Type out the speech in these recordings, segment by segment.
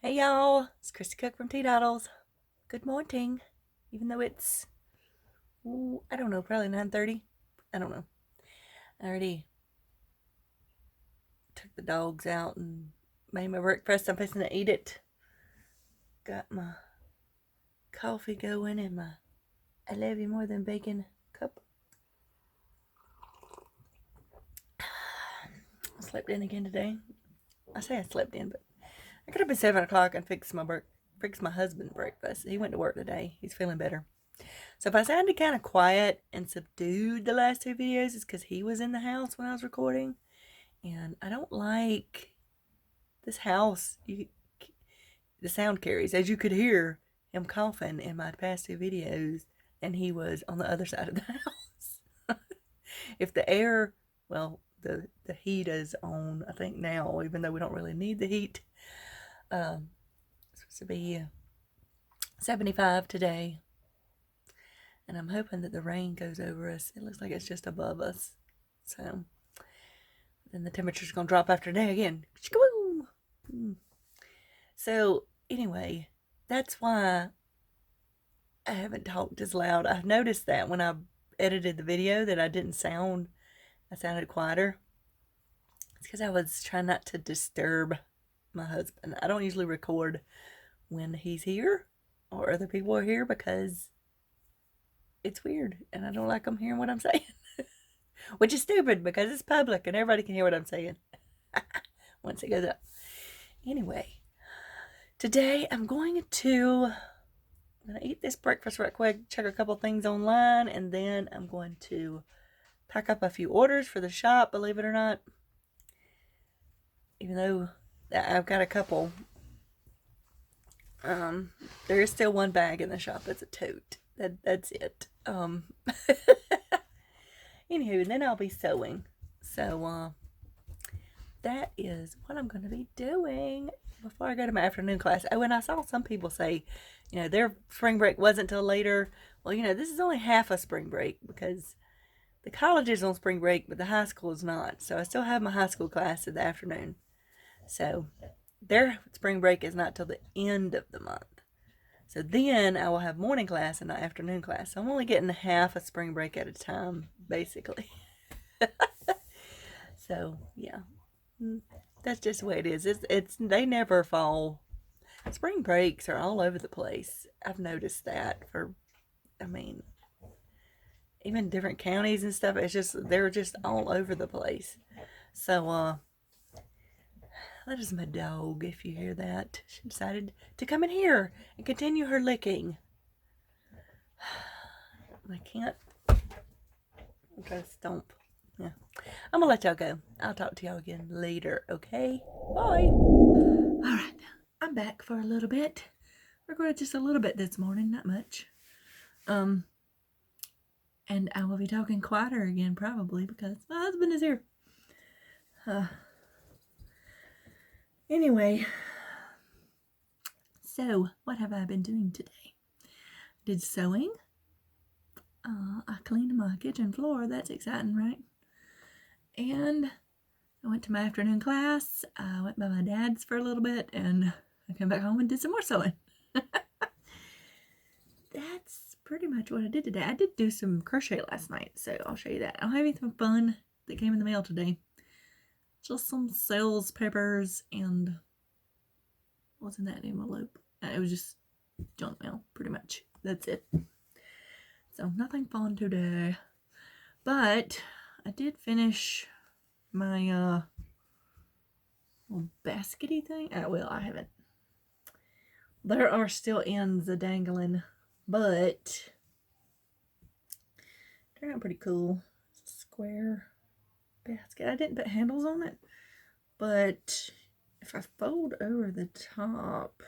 Hey y'all, it's Christy Cook from Teadoddles. Good morning. Even though it's, I don't know, probably 9:30. I don't know. I already took the dogs out and made my breakfast. I'm fixing to eat it. Got my coffee going and my I love you more than bacon cup. I slept in again today. I say I slept in, but I got up at 7 o'clock and fixed my husband's breakfast. He went to work today. He's feeling better. So if I sounded kind of quiet and subdued the last two videos, it's because he was in the house when I was recording. And I don't like this house. The sound carries. As you could hear him coughing in my past two videos, and he was on the other side of the house. If the air, well, the heat is on, I think now, even though we don't really need the heat. It's supposed to be 75 today. And I'm hoping that the rain goes over us. It looks like it's just above us. So then the temperature's going to drop after today again. So anyway, that's why I haven't talked as loud. I've noticed that when I edited the video that I sounded quieter. It's because I was trying not to disturb my husband. I don't usually record when he's here or other people are here because it's weird and I don't like them hearing what I'm saying. Which is stupid because it's public and everybody can hear what I'm saying once it goes up. Anyway, today I'm going to eat this breakfast right quick, check a couple things online, and then I'm going to pack up a few orders for the shop, believe it or not. Even though I've got a couple, there is still one bag in the shop that's a tote. That's it. Anywho, and then I'll be sewing. So, that is what I'm going to be doing before I go to my afternoon class. Oh, and I saw some people say, their spring break wasn't till later. Well, this is only half a spring break because the college is on spring break, but the high school is not. So I still have my high school class in the afternoon. So their spring break is not till the end of the month. So then I will have morning class and not afternoon class. So I'm only getting half a spring break at a time, basically. So yeah, that's just the way it is. It's they never fall. Spring breaks are all over the place. I've noticed that I mean, even different counties and stuff. They're just all over the place. So that is my dog. If you hear that, she decided to come in here and continue her licking. I can't. I'm trying to stomp. Yeah, I'm gonna let y'all go. I'll talk to y'all again later. Okay, bye. All right, I'm back for a little bit. Recorded just a little bit this morning, not much. And I will be talking quieter again probably because my husband is here. Anyway, so what have I been doing today? Did sewing. I cleaned my kitchen floor. That's exciting, right? And I went to my afternoon class. I went by my dad's for a little bit, and I came back home and did some more sewing. That's pretty much what I did today. I did do some crochet last night, so I'll show you that. I'll have anything fun that came in the mail today. Just some sales papers and what's in that envelope? It was just junk mail, pretty much. That's it. So nothing fun today. But I did finish my little baskety thing. Well, I haven't. There are still ends a dangling, but turned out pretty cool. It's a square basket. I didn't put handles on it, but if I fold over the top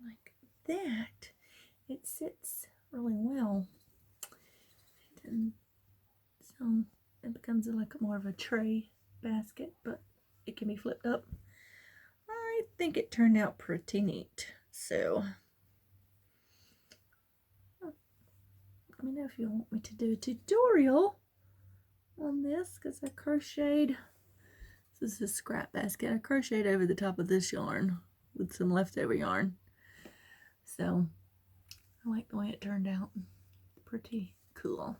like that, it sits really well. And so it becomes like more of a tray basket, but it can be flipped up. I think it turned out pretty neat. So let me know if you want me to do a tutorial on this because I crocheted This is a scrap basket. I crocheted over the top of this yarn with some leftover yarn. So I like the way it turned out. Pretty cool.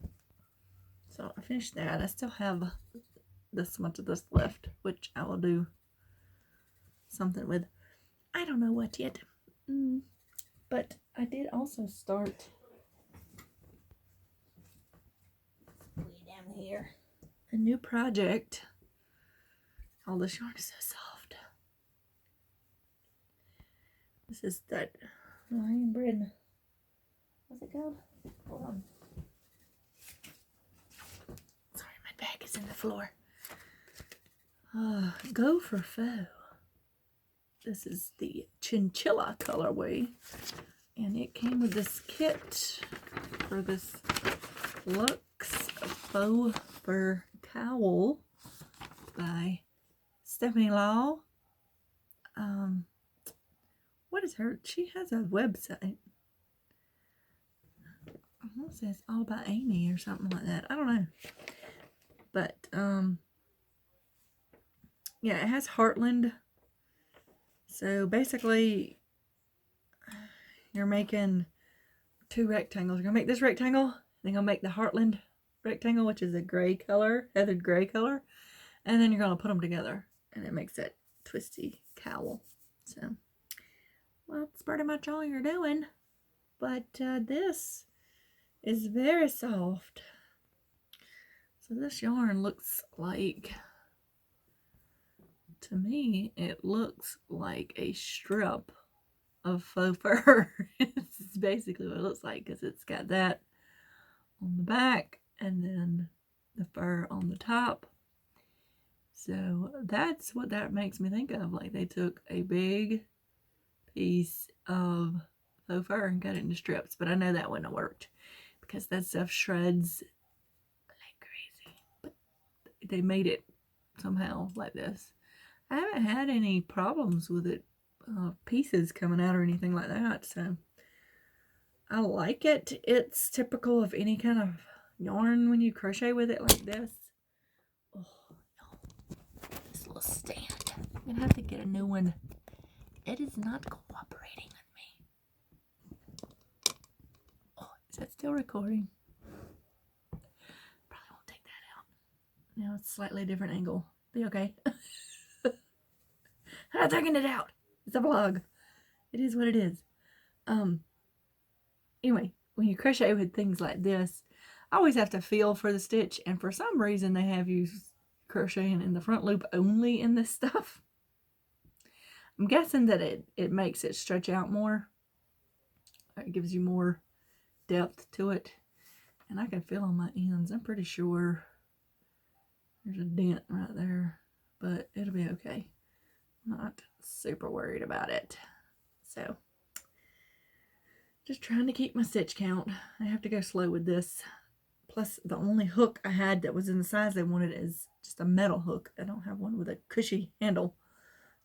So I finished that. I still have this much of this left, which I will do something with. I don't know what yet. But I did also start way down here a new project. Oh, this yarn is so soft. This is that lion bread. What's it called? Hold on. Sorry, my bag is in the floor. Go for faux. This is the chinchilla colorway, and it came with this kit for this Luxe Faux Fur Cowl by Stephanie Law. What is her? She has a website. I want to say it's all about Amy or something like that. I don't know. But, yeah, it has Heartland. So basically, you're making two rectangles. You're going to make this rectangle, then you're going to make the Heartland rectangle, which is a gray color, heathered gray color. And then you're going to put them together, and it makes that twisty cowl. So, well, that's pretty much all you're doing. But this is very soft. So this yarn looks like, to me, it looks like a strip of faux fur. This is basically what it looks like, because it's got that on the back and then the fur on the top. So that's what that makes me think of. Like they took a big piece of faux fur and cut it into strips. But I know that wouldn't have worked because that stuff shreds like crazy. But they made it somehow like this. I haven't had any problems with it, pieces coming out or anything like that. So I like it. It's typical of any kind of yarn when you crochet with it like this. Oh, no. This little stand. I'm going to have to get a new one. It is not cooperating with me. Oh, is that still recording? Probably won't take that out. Now it's a slightly different angle. Be okay. I'm not taking it out. It's a vlog. It is what it is. Anyway, when you crochet with things like this, I always have to feel for the stitch, and for some reason they have you crocheting in the front loop only in this stuff. I'm guessing that it makes it stretch out more. It gives you more depth to it. And I can feel on my ends. I'm pretty sure there's a dent right there, but it'll be okay. Not super worried about it. So, just trying to keep my stitch count. I have to go slow with this. Plus, the only hook I had that was in the size they wanted is just a metal hook. I don't have one with a cushy handle.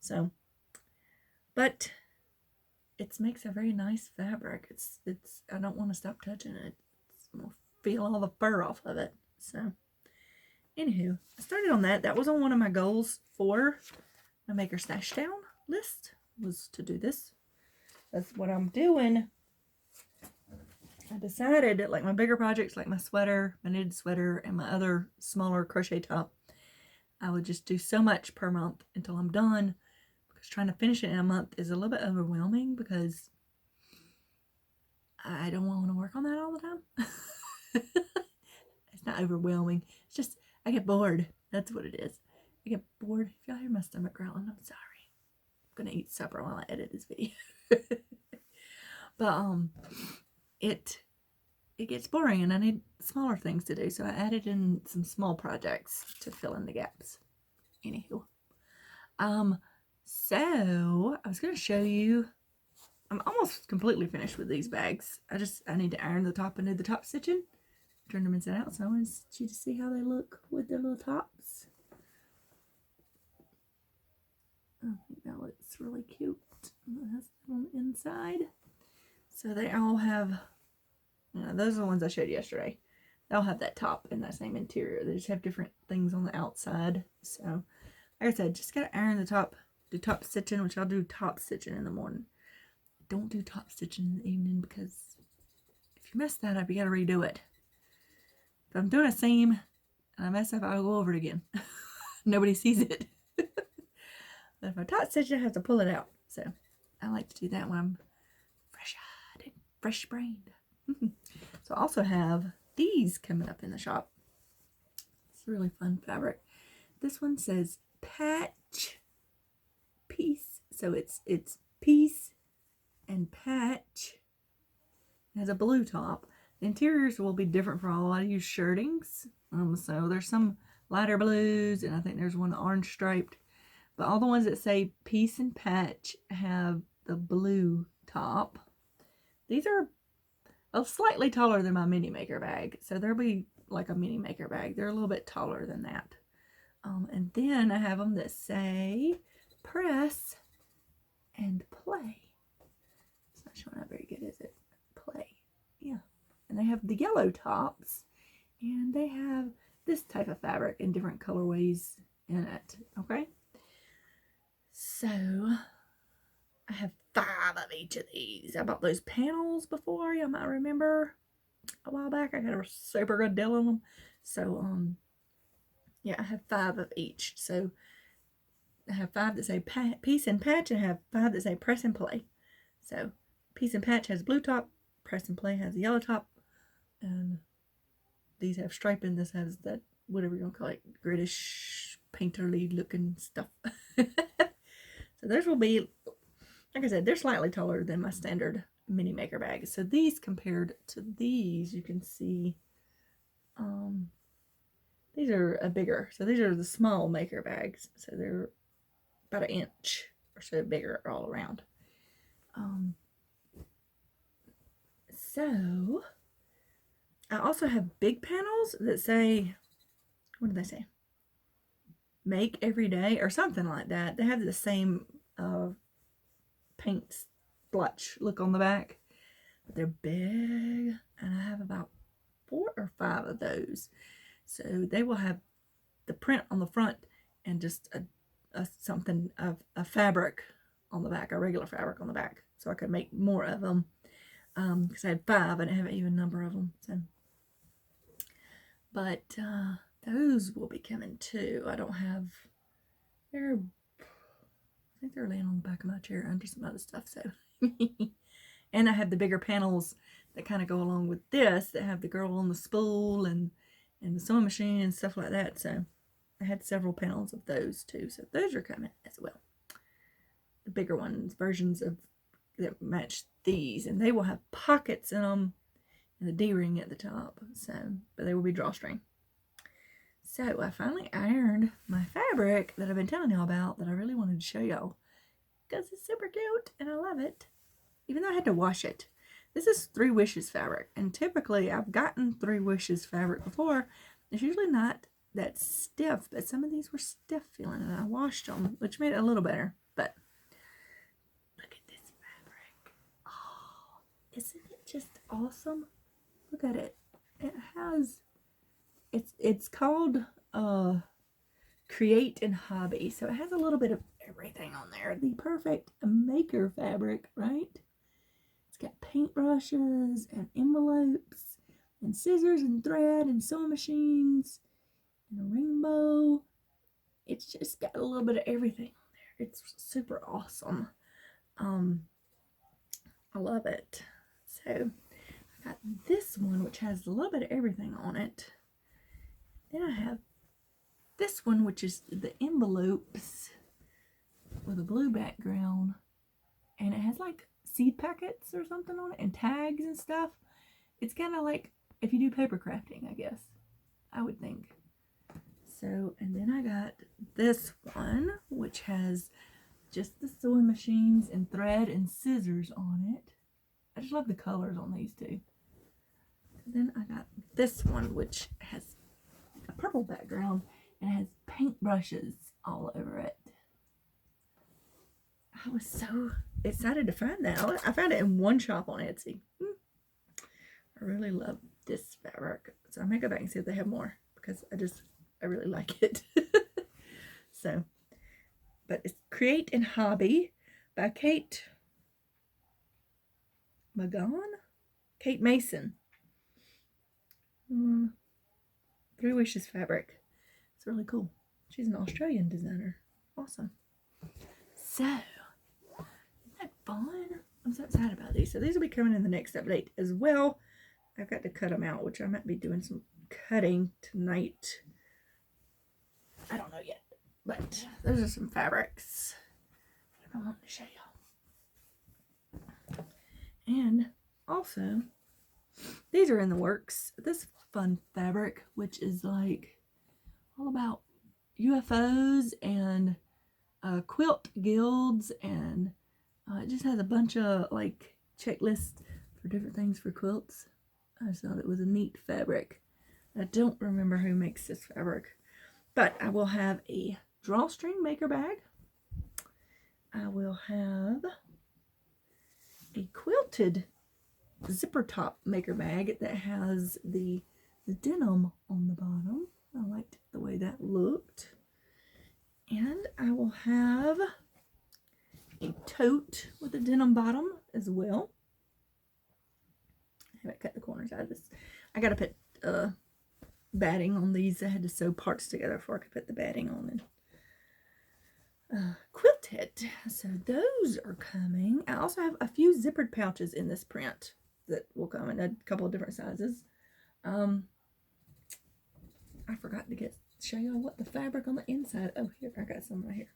So, but it makes a very nice fabric. It's. I don't want to stop touching it. I'm gonna feel all the fur off of it. So, anywho, I started on that. That was on one of my goals for my Maker Stash Down list, was to do this. That's what I'm doing. I decided that like my bigger projects, like my sweater, my knitted sweater, and my other smaller crochet top, I would just do so much per month until I'm done, because trying to finish it in a month is a little bit overwhelming because I don't want to work on that all the time. It's not overwhelming. It's just I get bored. That's what it is. I get bored. If y'all hear my stomach growling, I'm sorry. I'm gonna eat supper while I edit this video. But it gets boring and I need smaller things to do, so I added in some small projects to fill in the gaps. Anywho, so I was gonna show you. I'm almost completely finished with these bags. I need to iron the top and do the top stitching. Turn them inside out, so I want you to see how they look with their little tops. I think that looks really cute. It has that on the inside. So they all have, those are the ones I showed yesterday. They all have that top and that same interior. They just have different things on the outside. So Like I said, just gotta iron the top, do top stitching, which I'll do top stitching in the morning. Don't do top stitching in the evening because if you mess that up, you gotta redo it. If I'm doing a seam and I mess up, I'll go over it again. Nobody sees it. But if I top stitch, I have to pull it out. So I like to do that when I'm fresh-eyed and fresh-brained. So I also have these coming up in the shop. It's a really fun fabric. This one says patch piece. So it's piece and patch. It has a blue top. The interiors will be different for all. I use shirtings. So there's some lighter blues, and I think there's one orange striped. But all the ones that say piece and patch have the blue top. These are slightly taller than my mini maker bag. So they'll be like a mini maker bag. They're a little bit taller than that. And then I have them that say press and play. It's not showing up very good, is it? Play. Yeah. And they have the yellow tops. And they have this type of fabric in different colorways in it. Okay? So, I have 5 of each of these. I bought those panels before. You might remember a while back. I got a super good deal on them. So, yeah, I have 5 of each. So, I have 5 that say piece and patch, and I have 5 that say press and play. So, piece and patch has blue top, press and play has a yellow top, and these have striping. This has that, whatever you want to call it, British painterly looking stuff. So theirs will be, like I said, they're slightly taller than my standard mini maker bag. So these compared to these, you can see, these are a bigger. So these are the small maker bags. So they're about 1 inch or so bigger all around. So I also have big panels that say, what do they say? Make every day or something like that. They have the same paint splotch look on the back, but they're big, and I have about 4 or 5 of those. So they will have the print on the front and just something of a fabric on the back, a regular fabric on the back, so I could make more of them. Because I had 5 and I have an even number of them. So, but those will be coming too. I don't have. I think they're laying on the back of my chair under some other stuff. So, and I have the bigger panels that kind of go along with this that have the girl on the spool and the sewing machine and stuff like that. So, I had several panels of those too. So those are coming as well. The bigger ones, versions of that match these, and they will have pockets in them and the D-ring at the top. So, but they will be drawstring. So I finally ironed my fabric that I've been telling y'all about that I really wanted to show y'all because it's super cute and I love it, even though I had to wash it. This is 3 Wishes fabric, and typically I've gotten 3 Wishes fabric before. It's usually not that stiff, but some of these were stiff feeling, and I washed them, which made it a little better. But look at this fabric. Oh, isn't it just awesome? Look at it. It has, it's called Create and Hobby, so it has a little bit of everything on there. The perfect maker fabric, right? It's got paintbrushes and envelopes and scissors and thread and sewing machines and a rainbow. It's just got a little bit of everything on there. It's super awesome. I love it. So I got this one, which has a little bit of everything on it. Then I have this one, which is the envelopes with a blue background, and it has like seed packets or something on it and tags and stuff. It's kind of like if you do paper crafting, I guess, I would think. So, and then I got this one, which has just the sewing machines and thread and scissors on it. I just love the colors on these two. And then I got this one, which has a purple background and has paintbrushes all over it. I was so excited to find that. I found it in one shop on Etsy. I really love this fabric. So I may go back and see if they have more because I really like it. So but it's Create and Hobby by Kate Mason. 3 Wishes fabric. It's really cool. She's an Australian designer. Awesome. So, isn't that fun? I'm so excited about these. So these will be coming in the next update as well. I've got to cut them out, which I might be doing some cutting tonight. I don't know yet. But those are some fabrics I want to show y'all. And also, these are in the works. This fun fabric, which is like all about UFOs and quilt guilds, and it just has a bunch of like checklists for different things for quilts. I just thought it was a neat fabric. I don't remember who makes this fabric, but I will have a drawstring maker bag. I will have a quilted zipper top maker bag that has the denim on the bottom. I liked the way that looked. And I will have a tote with a denim bottom as well. I haven't cut the corners out of this. I gotta put batting on these. I had to sew parts together before I could put the batting on and quilt it. So those are coming. I also have a few zippered pouches in this print that will come in a couple of different sizes. I forgot to show y'all what the fabric on the inside. Oh, here, I got some right here.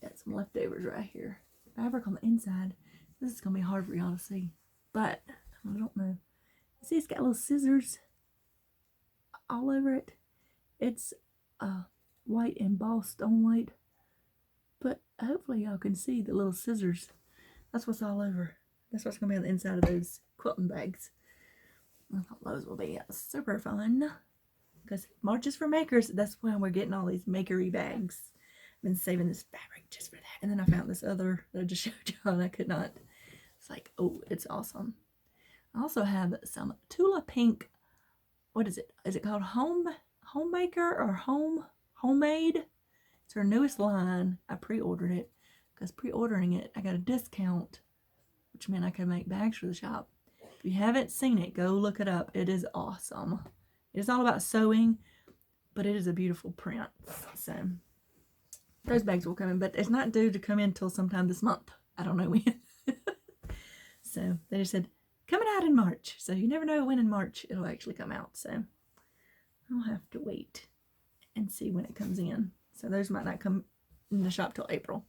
Got some leftovers right here. Fabric on the inside. This is gonna be hard for y'all to see, but I don't know. See, it's got little scissors all over it. It's white embossed on white, but hopefully y'all can see the little scissors. That's what's all over. That's what's gonna be on the inside of those quilting bags. I thought those will be super fun. Because March is for makers. That's why we're getting all these makery bags. I've been saving this fabric just for that. And then I found this other that I just showed y'all and I could not. It's like, oh, it's awesome. I also have some Tula Pink. What is it? Is it called Homemaker or Homemade? It's her newest line. I pre-ordered it. Because pre-ordering it, I got a discount, which meant I could make bags for the shop. If you haven't seen it, go look it up. It is awesome. It's all about sewing, but it is a beautiful print. So those bags will come in, but it's not due to come in until sometime this month. I don't know when. So they just said, coming out in March. So you never know when in March it'll actually come out. So I'll have to wait and see when it comes in. So those might not come in the shop till April.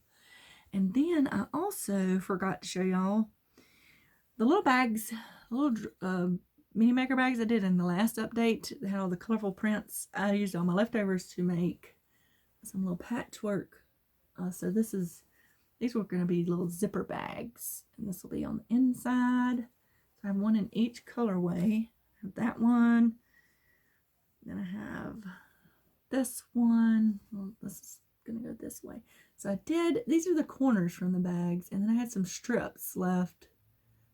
And then I also forgot to show y'all the little bags, little mini maker bags I did in the last update. They had all the colorful prints. I used all my leftovers to make some little patchwork. So these were going to be little zipper bags, and this will be on the inside. So I have one in each colorway. I have that one. Then I have this one. Well, this is going to go this way. So these are the corners from the bags, and then I had some strips left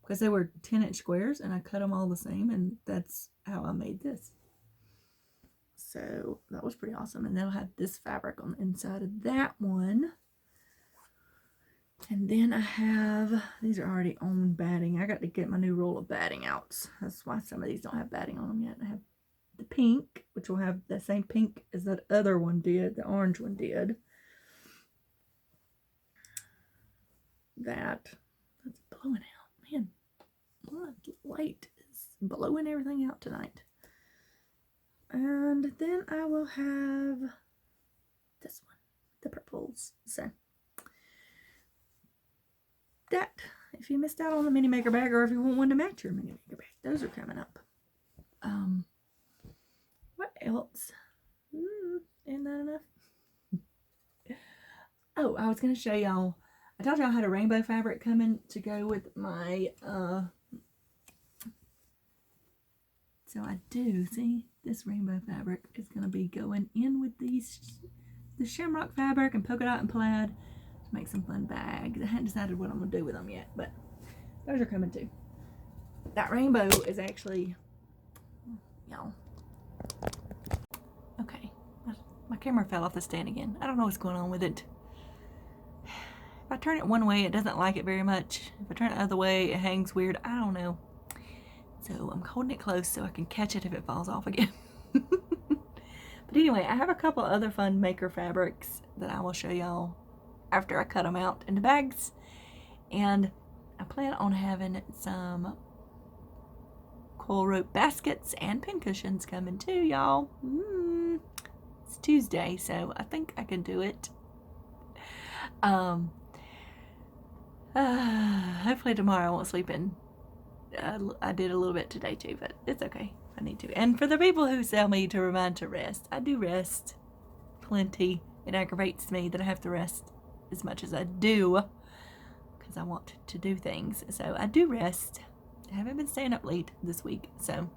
because they were 10-inch squares, and I cut them all the same, and that's how I made this. So that was pretty awesome. And then I'll have this fabric on the inside of that one. And then I have, these are already on batting. I got to get my new roll of batting out. That's why some of these don't have batting on them yet. I have the pink, which will have the same pink as that other one did, the orange one did. That's blowing out. Man, what light is blowing everything out tonight. And then I will have this one, the purples. So that, if you missed out on the mini maker bag, or if you want one to match your mini maker bag, those are coming up. What else? Isn't that enough? Oh, I was going to show y'all, I told y'all I had a rainbow fabric coming to go with my, so I do, see, this rainbow fabric is going to be going in with the shamrock fabric and polka dot and plaid to make some fun bags. I haven't decided what I'm going to do with them yet, but those are coming too. That rainbow is actually, y'all, okay, my camera fell off the stand again. I don't know what's going on with it. I turn it one way, it doesn't like it very much. If I turn it the other way, it hangs weird. I don't know. So I'm holding it close so I can catch it if it falls off again. But anyway, I have a couple other fun maker fabrics that I will show y'all after I cut them out into bags. And I plan on having some coil rope baskets and pincushions coming too, y'all. It's Tuesday, so I think I can do it. Hopefully tomorrow I won't sleep in. I did a little bit today too, but it's okay. I need to. And for the people who tell me to remind to rest, I do rest plenty. It aggravates me that I have to rest as much as I do because I want to do things. So I do rest. I haven't been staying up late this week, so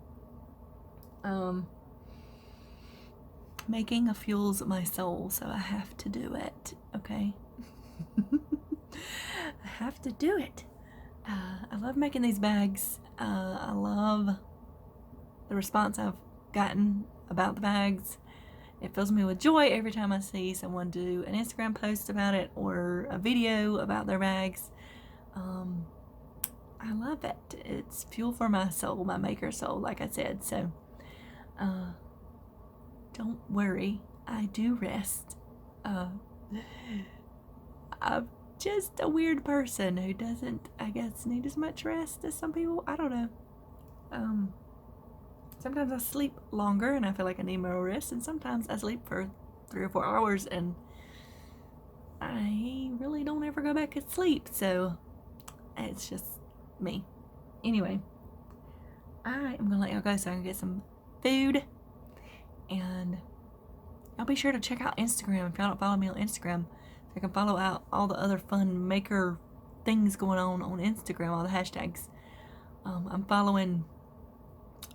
making fuels my soul, so I have to do it. Okay. I have to do it. I love making these bags. I love the response I've gotten about the bags. It fills me with joy every time I see someone do an Instagram post about it or a video about their bags. I love it. It's fuel for my soul, my maker soul, like I said. So don't worry, I do rest. I'm just a weird person who doesn't, I guess, need as much rest as some people. I don't know. Sometimes I sleep longer and I feel like I need more rest, and sometimes I sleep for 3 or 4 hours and I really don't ever go back to sleep. So it's just me. Anyway, I am gonna let y'all go so I can get some food, and I'll be sure to check out Instagram if y'all don't follow me on Instagram, so I can follow out all the other fun maker things going on Instagram, all the hashtags. I'm following,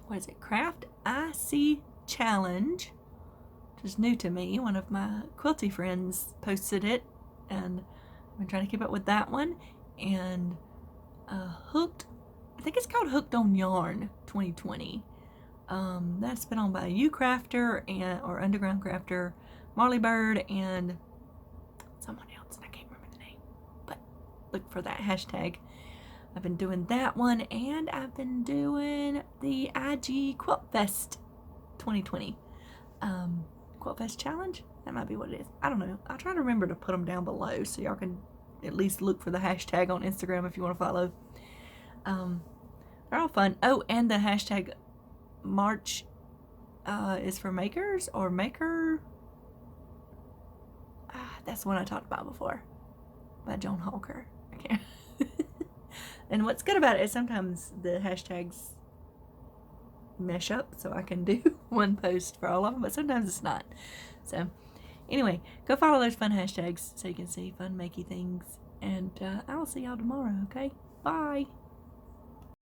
what is it, Craft IC Challenge, which is new to me. One of my quilty friends posted it, and I've been trying to keep up with that one. And Hooked, I think it's called Hooked on Yarn 2020. That's been on by Crafter or Underground Crafter, Marley Bird, and someone else, and I can't remember the name. But look for that hashtag. I've been doing that one, and I've been doing the IG Quilt Fest 2020. Quilt Fest Challenge? That might be what it is. I don't know. I'll try to remember to put them down below so y'all can at least look for the hashtag on Instagram if you want to follow. They're all fun. Oh, and the hashtag March is for makers or maker. That's the one I talked about before by Joan Hawker. I can't. And what's good about it is sometimes the hashtags mesh up so I can do one post for all of them, but sometimes it's not. So anyway, go follow those fun hashtags so you can see fun makey things, and I will see y'all tomorrow. Okay, bye.